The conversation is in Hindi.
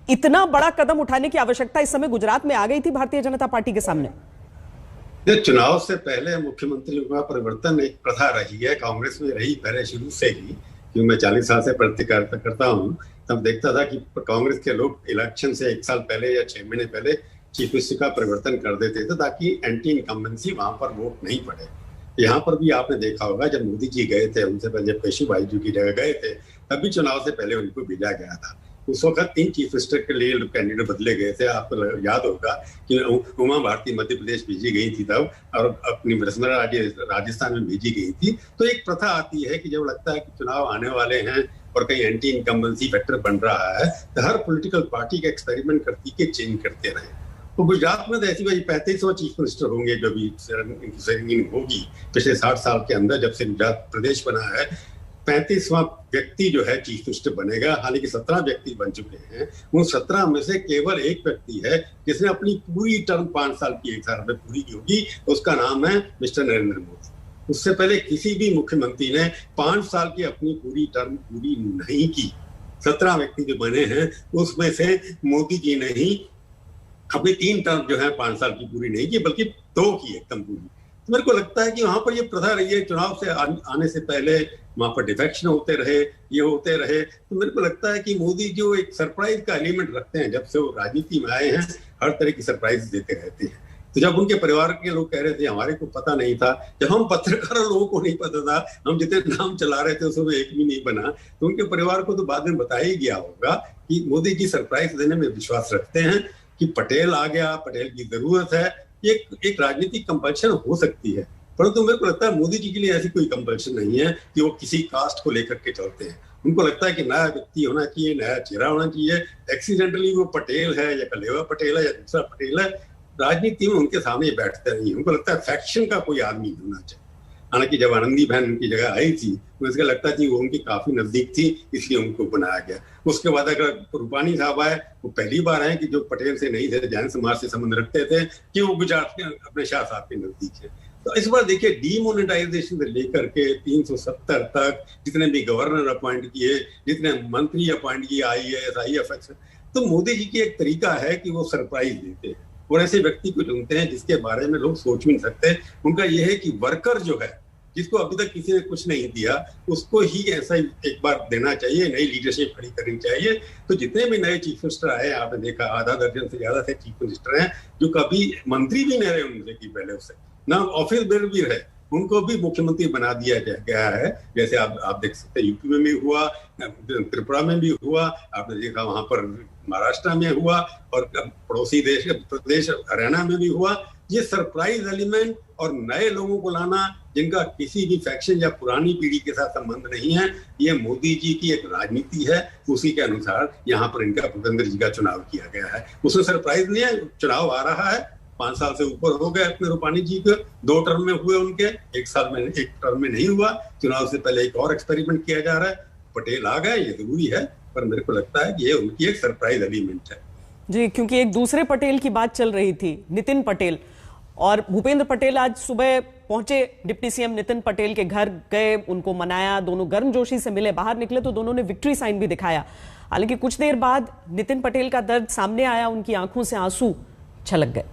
इतना बड़ा कदम उठाने की आवश्यकता इस समय गुजरात में आ गई थी भारतीय जनता पार्टी के सामने? चुनाव से पहले मुख्यमंत्री का परिवर्तन एक प्रथा रही है, कांग्रेस में रही पहले शुरू से ही। क्योंकि मैं 40 साल से पत्रकारिता करता हूँ, तब देखता था कि कांग्रेस के लोग इलेक्शन से 1 साल पहले या 6 महीने पहले चीफ मिनिस्टर का परिवर्तन कर देते थे ताकि एंटी इनकम्बेंसी वहां पर वोट नहीं पड़े। यहाँ पर भी आपने देखा होगा, जब मोदी जी गए थे, उनसे पहले जब केशुभाई जी की जगह गए थे, तभी चुनाव से पहले उनको भेजा गया था। उस वक्त 3 चीफ मिनिस्टर के लिए कैंडिडेट बदले गए थे। आपको याद होगा कि उमा भारती मध्य प्रदेश भेजी गई थी तब, और अपनी वसुंधरा राजस्थान में भेजी गई थी। तो एक प्रथा आती है कि जब लगता है कि चुनाव आने वाले हैं और कहीं एंटी इनकम्बेंसी फैक्टर बन रहा है, तो हर पॉलिटिकल पार्टी का एक्सपेरिमेंट करती के चेंज करते रहे। तो गुजरात में तो ऐसी भाई 3500 चीफ मिनिस्टर होंगे जो भी सेरेमनी होगी पिछले 60 साल के अंदर, जब से गुजरात प्रदेश बना है। 35वां व्यक्ति जो है चीफ मिनिस्टर बनेगा। हालांकि 17 व्यक्ति बन चुके हैं, उन 17 में से केवल एक व्यक्ति है जिसने अपनी पूरी टर्म 5 साल की 1 साल में पूरी की होगी, उसका नाम है मिस्टर नरेंद्र मोदी। उससे पहले किसी भी मुख्यमंत्री ने 5 साल की अपनी पूरी टर्म पूरी नहीं की। 17 व्यक्ति जो बने हैं उसमें से मोदी जी ने ही अपनी 3 टर्म जो है 5 साल की पूरी नहीं की, बल्कि 2 की एकदम पूरी। तो मेरे को लगता है कि वहां पर ये प्रथा रही है, चुनाव से आने से पहले वहां पर डिफेक्शन होते रहे, ये होते रहे। तो मेरे को लगता है कि मोदी जो एक सरप्राइज का एलिमेंट रखते हैं, जब से वो राजनीति में आए हैं हर तरह की सरप्राइज देते रहते हैं। तो जब उनके परिवार के लोग कह रहे थे हमारे को पता नहीं था, जब हम पत्रकार लोगों को नहीं पता था, हम जितने नाम चला रहे थे उसमें एक भी नहीं बना, तो उनके परिवार को तो बाद में बताया ही गया होगा कि मोदी जी सरप्राइज देने में विश्वास रखते हैं कि पटेल आ गया, पटेल की जरूरत है। एक राजनीतिक कंपल्शन हो सकती है, परंतु मेरे को लगता है मोदी जी के लिए ऐसी कोई कंपल्शन नहीं है कि वो किसी कास्ट को लेकर के चलते हैं। उनको लगता है कि नया व्यक्ति होना चाहिए, नया चेहरा होना चाहिए। एक्सीडेंटली वो पटेल है या कलेवा पटेल है या दूसरा पटेल है, राजनीति में उनके सामने बैठते नहीं। उनको लगता है फैक्शन का कोई आदमी होना चाहिए। हालांकि जब आनंदीबेन उनकी जगह आई थी, मुझे लगता थी वो उनकी काफी नजदीक थी, इसलिए उनको बनाया गया। उसके बाद अगर रूपानी साहब आए, वो पहली बार आए कि जो पटेल से नहीं थे, जैन समाज से संबंध रखते थे, कि वो गुजरात के अपने शाह साहब के नजदीक है। तो इस बार देखिए, डीमोनेटाइजेशन से लेकर के 370 तक जितने भी गवर्नर अपॉइंट किए, जितने मंत्री अपॉइंट किए, IAS IFS, तो मोदी जी की एक तरीका है कि वो सरप्राइज देते हैं और ऐसे व्यक्ति को चुनते हैं जिसके बारे में लोग सोच भी नहीं सकते। उनका यह है कि वर्कर जो है, जिसको अभी तक किसी ने कुछ नहीं दिया, उसको ही ऐसा एक बार देना चाहिए, नई लीडरशिप खड़ी करनी चाहिए। तो जितने भी नए चीफ मिनिस्टर आए, आपने देखा आधा दर्जन से ज्यादा से चीफ मिनिस्टर हैं जो कभी मंत्री भी नहीं रहे उनसे की पहले, उससे ना ऑफिस बेयर भी रहे, उनको भी मुख्यमंत्री बना दिया गया है। जैसे आप देख सकते हैं, यूपी में भी हुआ, त्रिपुरा में भी हुआ, आपने देखा वहां पर महाराष्ट्र में हुआ, और पड़ोसी देश प्रदेश हरियाणा में भी हुआ। ये सरप्राइज एलिमेंट और नए लोगों को लाना जिनका किसी भी फैक्शन या पुरानी पीढ़ी के साथ संबंध नहीं है, ये मोदी जी की एक राजनीति है। उसी के अनुसार यहाँ पर इनका भूपेंद्र जी का चुनाव किया गया है। उसमें सरप्राइज नहीं है, चुनाव आ रहा है। 5 साल से ऊपर हो गए अपने रूपानी जी के, 2 टर्म में हुए उनके, 1 साल में 1 टर्म में नहीं हुआ। चुनाव से पहले एक और एक्सपेरिमेंट किया जा रहा है। पटेल आ गए, ये जरूरी है, पर मेरे को लगता है कि ये उनकी एक सरप्राइज एलिमेंट है जी। क्योंकि एक दूसरे पटेल की बात चल रही थी, नितिन पटेल, और भूपेंद्र पटेल आज सुबह पहुंचे, डिप्टी सीएम नितिन पटेल के घर गए, उनको मनाया, दोनों गर्मजोशी से मिले, बाहर निकले तो दोनों ने विक्ट्री साइन भी दिखाया। हालांकि कुछ देर बाद नितिन पटेल का दर्द सामने आया, उनकी आंखों से आंसू छलक गए।